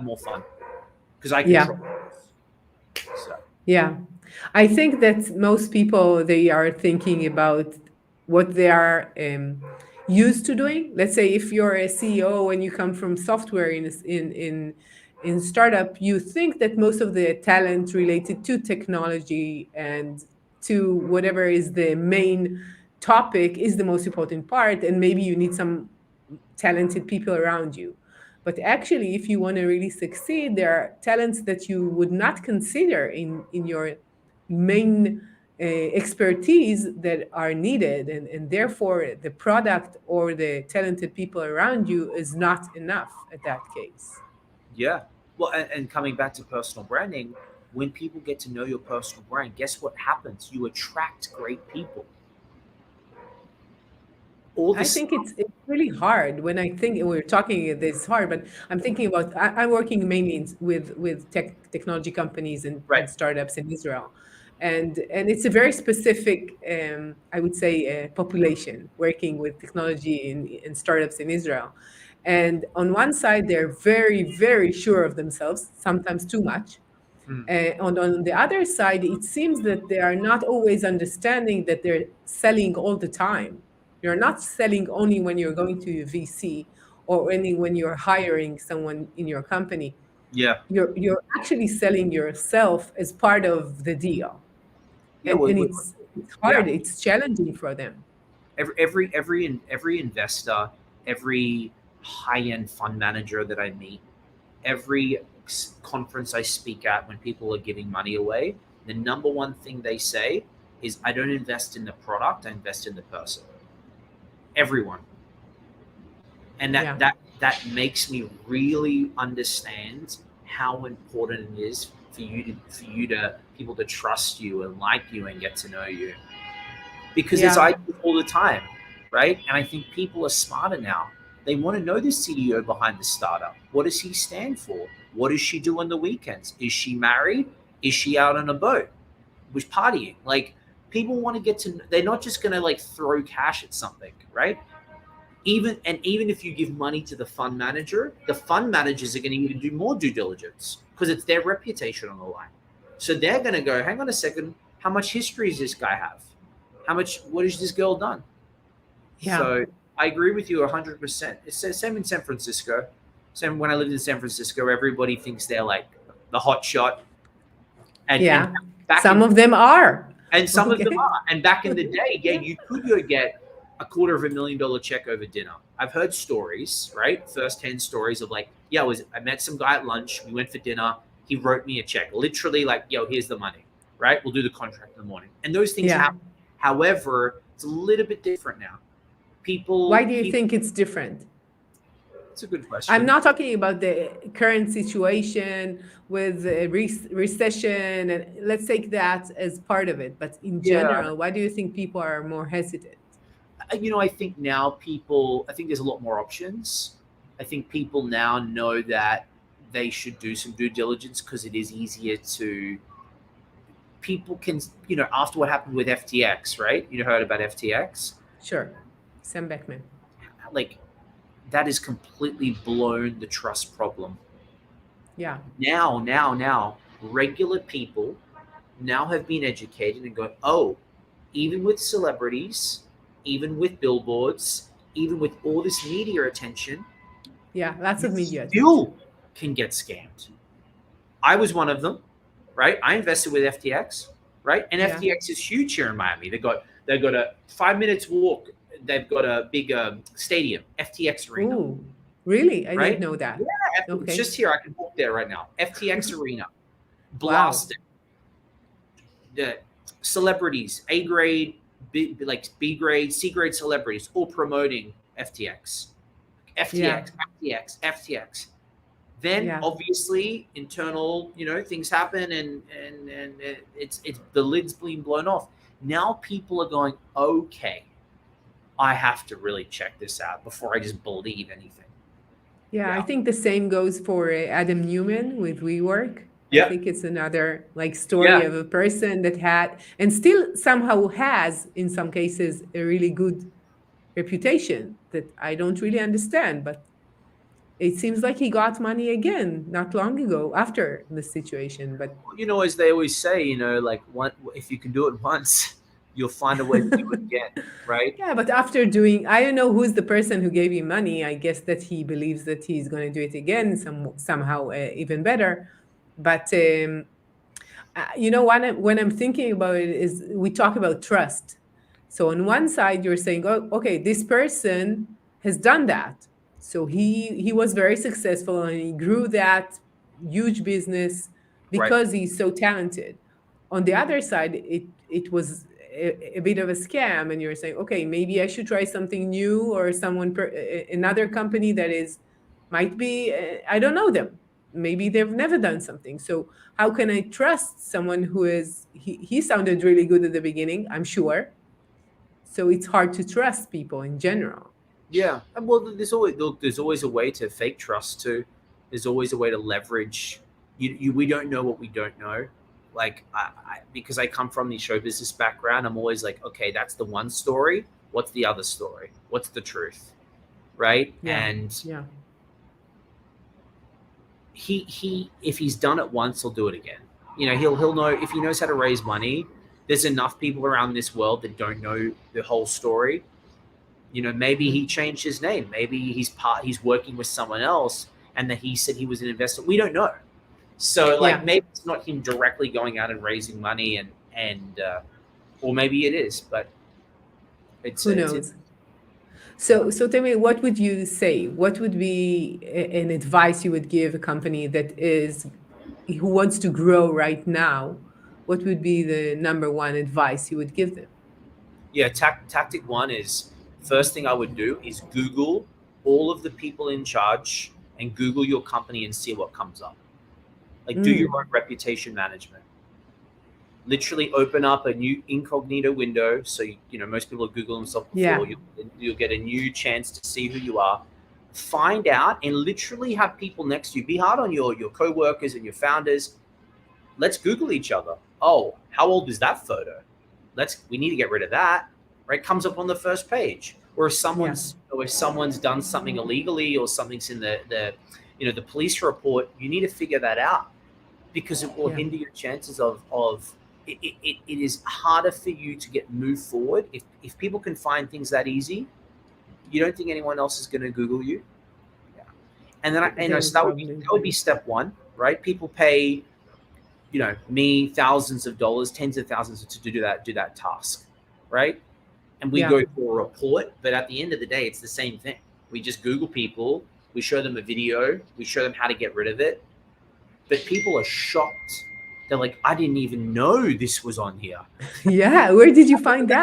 more fun because I Yeah. control it. So Yeah. I think that most people, they are thinking about what they are used to doing. Let's say if you're a CEO and you come from software in startup, you think that most of the talent related to technology and to whatever is the main topic is the most important part, and maybe you need some talented people around you. But actually, if you want to really succeed, there are talents that you would not consider in your main expertise that are needed. And therefore, the product or the talented people around you is not enough at that case. yeah. Well, and coming back to personal branding, when people get to know your personal brand, guess what happens? You attract great people. All I this think stuff. it's really hard when I think we're talking this hard, but I'm thinking about I'm working mainly with technology companies Right. and startups in Israel, and it's a very specific I would say population working with technology in startups in Israel, and on one side they're very sure of themselves, sometimes too much. Mm. On the other side, it seems that they are not always understanding that they're selling all the time. You're not selling only when you're going to a VC or only when you're hiring someone in your company. Yeah. You're actually selling yourself as part of the deal. Yeah. And it's Yeah. hard, it's challenging for them. Every investor, every high end fund manager that I meet, every conference I speak at when people are giving money away, the number one thing they say is, "I don't invest in the product, I invest in the person." Everyone, and that Yeah. that that makes me really understand how important it is for people to trust you and like you and get to know you, because as I Yeah. do all the time, right? And I think people are smarter now. They want to know the CEO behind the startup. What does he stand for? What does she do on the weekends? Is she married? Is she out on a boat? Was partying? Like, people want to get to. They're not just going to like throw cash at something, right? Even if you give money to the fund managers are going to need to do more due diligence because it's their reputation on the line. So they're going to go, hang on a second, how much history does this guy have? What has this girl done? Yeah. So I agree with you 100%. It's the same in San Francisco. Same when I lived in San Francisco, everybody thinks they're like the hot shot, and Yeah. back Some in of them are. and some of them Okay. are. And back in the day, yeah, Yeah. you could go get $250,000 check over dinner. I've heard stories, right? First-hand stories of like, yeah, I met some guy at lunch. We went for dinner. He wrote me a check, literally like, yo, here's the money, right? We'll do the contract in the morning. And those things Yeah. happen. However, it's a little bit different now. Why People, do you people. think it's different? It's a good I'm question. not talking about the current situation with the recession, and let's take that as part of it. But in Yeah, general, why do you think people are more hesitant? I think now people. I think there's a lot more options. I think people now know that they should do some due diligence because it is easier to. People can, after what happened with FTX, right? You heard about FTX? Sure. Sam Beckman. Like, that has completely blown the trust problem. Yeah. Now, regular people now have been educated and go, oh, even with celebrities, even with billboards, even with all this media attention, Yeah. Lots you of media still attention. can get scammed. I was one of them, right? I invested with FTX, right? And Yeah. FTX is huge here in Miami. They've got a 5 minutes walk. They've got a big stadium, FTX Arena, Ooh, really? I didn't right? know that. Yeah, it's Okay. just here. I can walk there right now. FTX Arena, Wow. blasted. The celebrities, A grade, B grade, C grade celebrities, all promoting FTX, Yeah. FTX, FTX, FTX. Then Yeah. obviously internal, things happen, and it's the lid's being blown off. Now people are going, okay, I have to really check this out before I just believe anything. Yeah, I Yeah. think the same goes for Adam Newman with WeWork. I Yeah. think it's another like story Yeah. of a person that had and still somehow has, in some cases, a really good reputation that I don't really understand. But it seems like he got money again not long ago after the situation. But As they always say, like if you can do it once, you'll find a way to do it again, right? yeah, but after doing, I don't know who's the person who gave him money. I guess that he believes that he's going to do it again somehow even better. But when I'm thinking about it, is we talk about trust. So on one side, you're saying, oh, okay, this person has done that. So he was very successful and he grew that huge business Right. because he's so talented. On the other side, it was a bit of a scam, and you're saying, okay, maybe I should try something new, or another company that is might be, I don't know them. Maybe they've never done something. So how can I trust someone who is he sounded really good at the beginning, I'm sure. So it's hard to trust people in general. Yeah. And well, there's always a way to fake trust too. There's always a way to leverage. We don't know what we don't know. Like because I come from the show business background, I'm always like, okay, that's the one story. What's the other story? What's the truth? Right? Yeah. And Yeah. he if he's done it once, he'll do it again. He'll know if he knows how to raise money. There's enough people around this world that don't know the whole story. Maybe he changed his name. Maybe he's working with someone else, and that he said he was an investor. We don't know. So Yeah. like maybe it's not him directly going out and raising money, or maybe it is, but Who knows? So tell me, what would you say? What would be an advice you would give a company that is who wants to grow right now? What would be the number one advice you would give them? yeah. Tactic one is, first thing I would do is Google all of the people in charge and Google your company and see what comes up. Like do your Mm, own reputation management. Literally open up a new incognito window. So most people have Googled themselves yeah. before. You'll get a new chance to see who you are. Find out and literally have people next to you. Be hard on your co-workers and your founders. Let's Google each other. Oh, how old is that photo? We need to get rid of that. Right? Comes up on the first page. Or Yeah. if someone's done something illegally, or something's in the police report, you need to figure that out, because it will Yeah. hinder your chances of it is harder for you to get moved forward if people can find things that easy. You don't think anyone else is going to Google you? Yeah. And then so Then that would be probably. step one, right? People pay me thousands of dollars, tens of thousands to do that task, right? And we Yeah. go for a report, but at the end of the day, it's the same thing. We just Google people, we show them a video, we show them how to get rid of it, but people are shocked. They're like, I didn't even know this was on here. Yeah. Where did you find that?